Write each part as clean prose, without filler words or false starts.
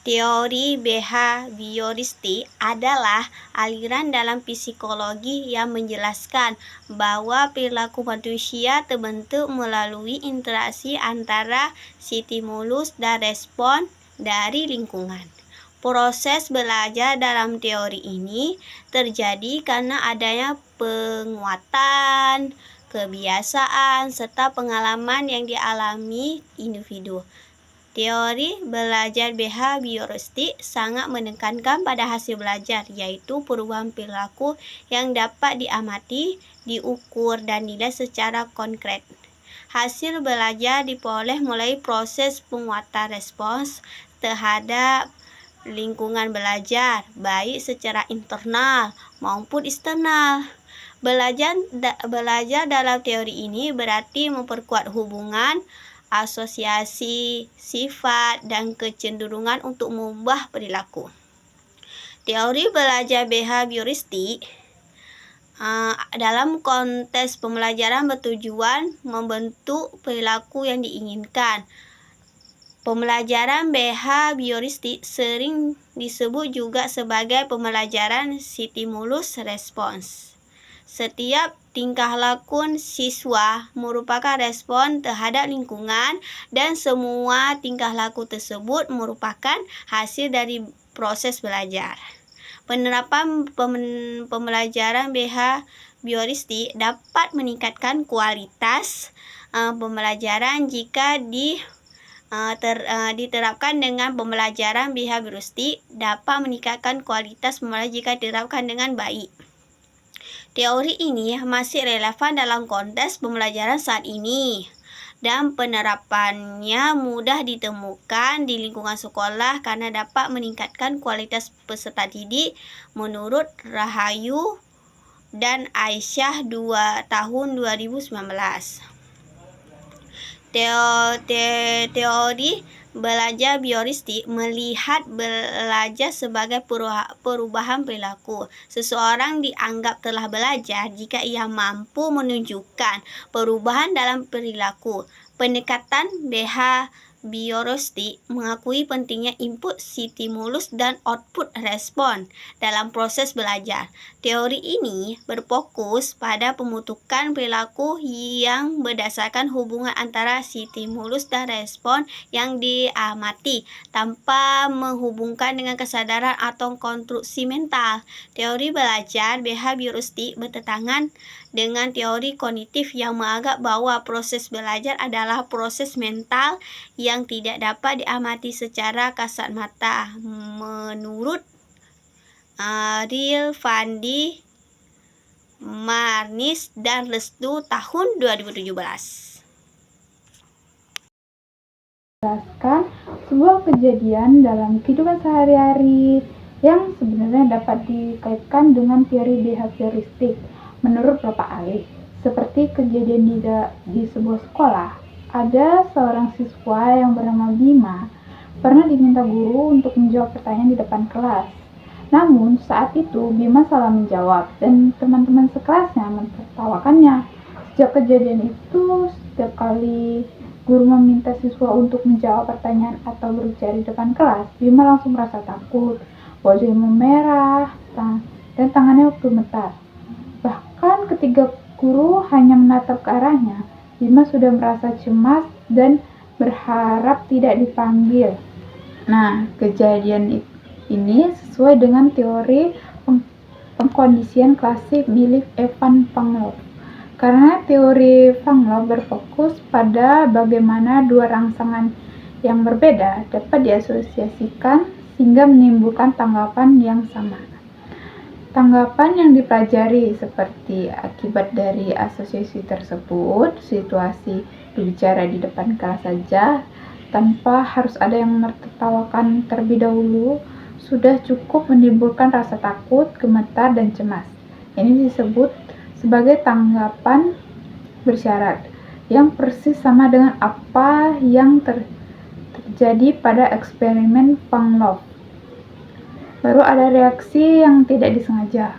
Teori behavioristik adalah aliran dalam psikologi yang menjelaskan bahwa perilaku manusia terbentuk melalui interaksi antara stimulus dan respon dari lingkungan. Proses belajar dalam teori ini terjadi karena adanya penguatan, kebiasaan, serta pengalaman yang dialami individu. Teori belajar behavioristik sangat menekankan pada hasil belajar, yaitu perubahan perilaku yang dapat diamati, diukur, dan dinilai secara konkret. Hasil belajar diperoleh melalui proses penguatan respons terhadap lingkungan belajar, baik secara internal maupun eksternal. Belajar dalam teori ini berarti memperkuat hubungan, asosiasi, sifat, dan kecenderungan untuk mengubah perilaku. Teori belajar behavioristik dalam konteks pembelajaran bertujuan membentuk perilaku yang diinginkan. Pembelajaran behavioristik sering disebut juga sebagai pembelajaran stimulus respons. Setiap tingkah laku siswa merupakan respon terhadap lingkungan, dan semua tingkah laku tersebut merupakan hasil dari proses belajar. Penerapan pembelajaran behavioristik dapat meningkatkan kualitas pembelajaran jika diterapkan dengan pembelajaran behavioristik dapat meningkatkan kualitas pembelajaran jika diterapkan dengan baik. Teori ini masih relevan dalam konteks pembelajaran saat ini, dan penerapannya mudah ditemukan di lingkungan sekolah karena dapat meningkatkan kualitas peserta didik, menurut Rahayu dan Aisyah tahun 2019. Teori belajar behavioristik melihat belajar sebagai perubahan perilaku. Seseorang dianggap telah belajar jika ia mampu menunjukkan perubahan dalam perilaku. Pendekatan behavioristik mengakui pentingnya input stimulus dan output respon dalam proses belajar. Teori ini berfokus pada pembentukan perilaku yang berdasarkan hubungan antara stimulus dan respon yang diamati, tanpa menghubungkan dengan kesadaran atau konstruksi mental. Teori belajar behavioristik bertentangan dengan teori kognitif yang menganggap bahwa proses belajar adalah proses mental yang tidak dapat diamati secara kasat mata. Menurut Rilvandi, Marnis, dan Restu tahun 2017. Jelaskan sebuah kejadian dalam kehidupan sehari-hari yang sebenarnya dapat dikaitkan dengan teori behavioristik menurut Bapak Ali. Seperti kejadian di sebuah sekolah, ada seorang siswa yang bernama Bima pernah diminta guru untuk menjawab pertanyaan di depan kelas. Namun saat itu Bima salah menjawab dan teman-teman sekelasnya mentertawakannya. Sejak kejadian itu, setiap kali guru meminta siswa untuk menjawab pertanyaan atau berbicara di depan kelas, Bima langsung merasa takut, wajahnya memerah, dan tangannya gemetar. Bahkan ketika guru hanya menatap ke arahnya, Bima sudah merasa cemas dan berharap tidak dipanggil. Nah, kejadian ini sesuai dengan teori pengkondisian klasik milik Evan Pavlov. Karena teori Pavlov berfokus pada bagaimana dua rangsangan yang berbeda dapat diasosiasikan sehingga menimbulkan tanggapan yang sama. Tanggapan yang dipelajari seperti akibat dari asosiasi tersebut, situasi berbicara di depan kelas saja, tanpa harus ada yang menertawakan terlebih dahulu, sudah cukup menimbulkan rasa takut, gemetar, dan cemas. Ini disebut sebagai tanggapan bersyarat, yang persis sama dengan apa yang terjadi pada eksperimen Pavlov. Baru ada reaksi yang tidak disengaja.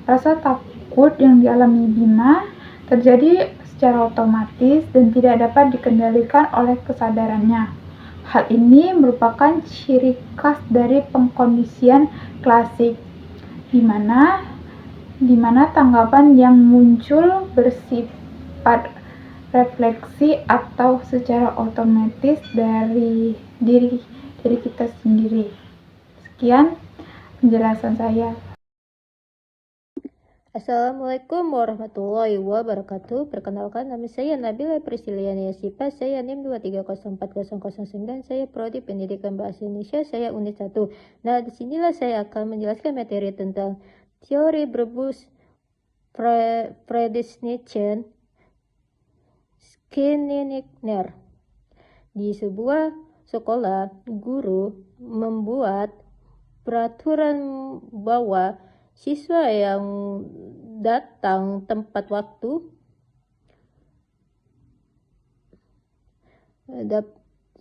Rasa takut yang dialami Bima terjadi secara otomatis dan tidak dapat dikendalikan oleh kesadarannya. Hal ini merupakan ciri khas dari pengkondisian klasik, di mana tanggapan yang muncul bersifat refleksi atau secara otomatis dari diri kita sendiri. Sekian penjelasan saya. Assalamualaikum warahmatullahi wabarakatuh. Perkenalkan, nama saya Nabila Prisciliana Yasipa. Saya NIM 2304009. Saya Prodi Pendidikan Bahasa Indonesia. Saya unit 1. Nah, disinilah saya akan menjelaskan materi tentang teori Verbus Predestination Skinner. Di sebuah sekolah, guru membuat peraturan bahwa siswa yang datang tepat waktu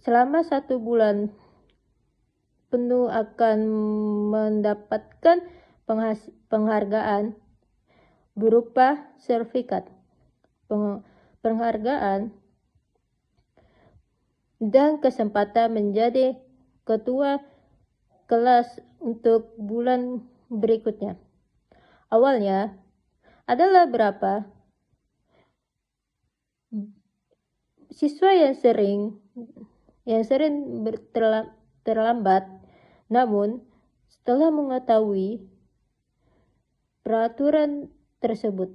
selama 1 bulan penuh akan mendapatkan penghargaan berupa sertifikat, penghargaan, dan kesempatan menjadi ketua kelas untuk bulan berikutnya. Awalnya adalah berapa siswa yang sering terlambat, namun setelah mengetahui peraturan tersebut,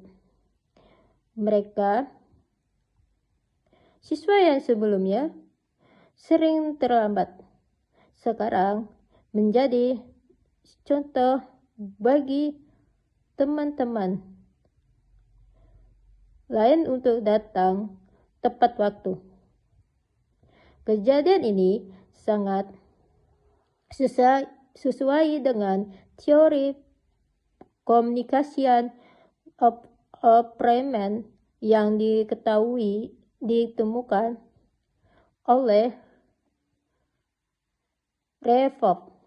siswa yang sebelumnya sering terlambat sekarang menjadi contoh bagi teman-teman lain untuk datang tepat waktu. Kejadian ini sangat sesuai dengan teori komunikasi appropriate yang ditemukan oleh Revok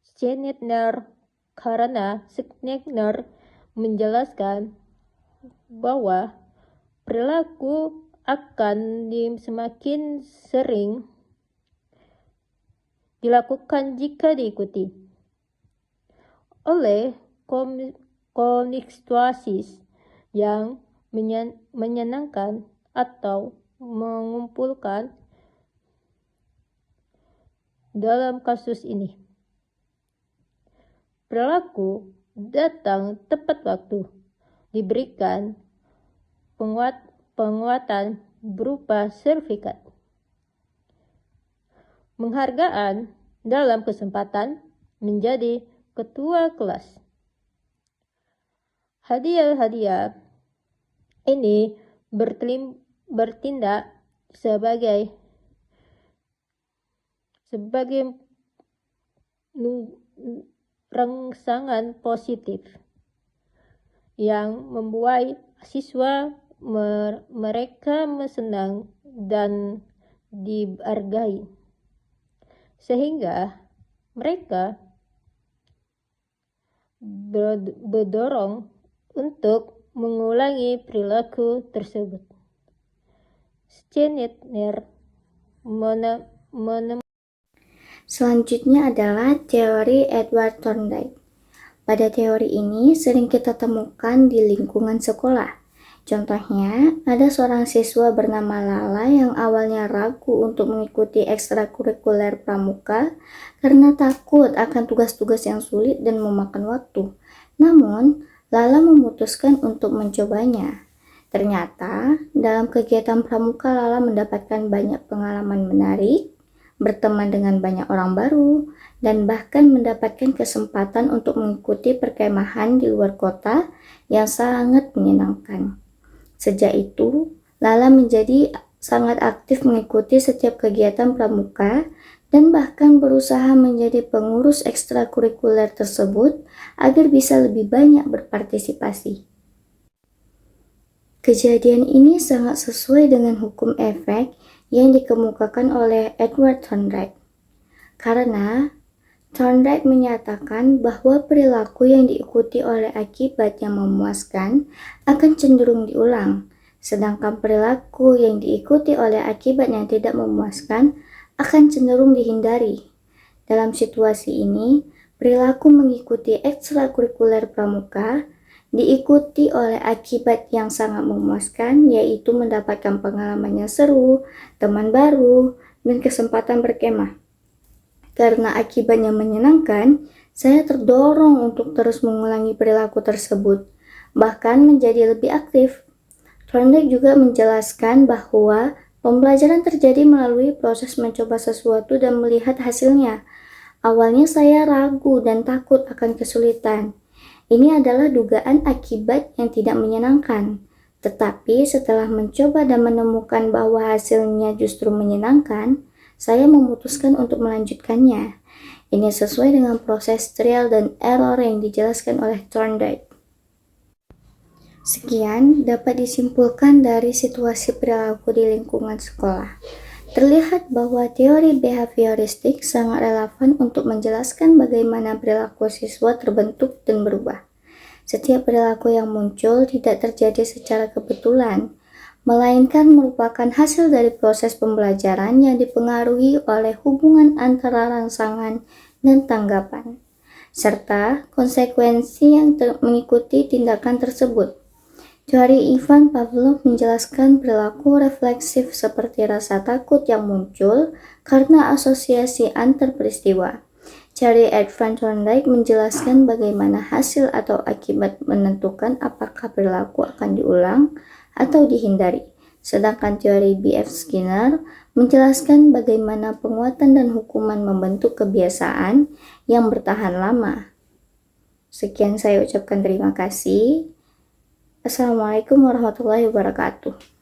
Schneider, karena Schneider menjelaskan bahwa perilaku akan semakin sering dilakukan jika diikuti oleh konstituasi yang menyenangkan atau mengumpulkan. Dalam kasus ini, perilaku datang tepat waktu diberikan penguatan berupa sertifikat, penghargaan dalam kesempatan menjadi ketua kelas. Hadiah ini bertindak sebagai rangsangan positif yang membuat siswa mereka senang dan dihargai, sehingga mereka berdorong untuk mengulangi perilaku tersebut. Schneider Selanjutnya adalah teori Edward Thorndike. Pada teori ini sering kita temukan di lingkungan sekolah. Contohnya, ada seorang siswa bernama Lala yang awalnya ragu untuk mengikuti ekstrakurikuler pramuka karena takut akan tugas-tugas yang sulit dan memakan waktu. Namun, Lala memutuskan untuk mencobanya. Ternyata, dalam kegiatan pramuka Lala mendapatkan banyak pengalaman menarik, berteman dengan banyak orang baru, dan bahkan mendapatkan kesempatan untuk mengikuti perkemahan di luar kota yang sangat menyenangkan. Sejak itu, Lala menjadi sangat aktif mengikuti setiap kegiatan pramuka dan bahkan berusaha menjadi pengurus ekstrakurikuler tersebut agar bisa lebih banyak berpartisipasi. Kejadian ini sangat sesuai dengan hukum efek yang dikemukakan oleh Edward Thorndike, karena Thorndike menyatakan bahwa perilaku yang diikuti oleh akibat yang memuaskan akan cenderung diulang, sedangkan perilaku yang diikuti oleh akibat yang tidak memuaskan akan cenderung dihindari. Dalam situasi ini, perilaku mengikuti ekstrakurikuler pramuka diikuti oleh akibat yang sangat memuaskan, yaitu mendapatkan pengalaman yang seru, teman baru, dan kesempatan berkemah. Karena akibatnya menyenangkan, saya terdorong untuk terus mengulangi perilaku tersebut, bahkan menjadi lebih aktif. Thorndike juga menjelaskan bahwa pembelajaran terjadi melalui proses mencoba sesuatu dan melihat hasilnya. Awalnya saya ragu dan takut akan kesulitan. Ini adalah dugaan akibat yang tidak menyenangkan. Tetapi setelah mencoba dan menemukan bahwa hasilnya justru menyenangkan, saya memutuskan untuk melanjutkannya. Ini sesuai dengan proses trial dan error yang dijelaskan oleh Thorndike. Sekian dapat disimpulkan dari situasi perilaku di lingkungan sekolah. Terlihat bahwa teori behavioristik sangat relevan untuk menjelaskan bagaimana perilaku siswa terbentuk dan berubah. Setiap perilaku yang muncul tidak terjadi secara kebetulan, melainkan merupakan hasil dari proses pembelajaran yang dipengaruhi oleh hubungan antara rangsangan dan tanggapan, serta konsekuensi yang mengikuti tindakan tersebut. Teori Ivan Pavlov menjelaskan perilaku refleksif seperti rasa takut yang muncul karena asosiasi antar peristiwa. Teori Edvard Thorndike menjelaskan bagaimana hasil atau akibat menentukan apakah perilaku akan diulang atau dihindari. Sedangkan teori B.F. Skinner menjelaskan bagaimana penguatan dan hukuman membentuk kebiasaan yang bertahan lama. Sekian saya ucapkan terima kasih. Assalamualaikum warahmatullahi wabarakatuh.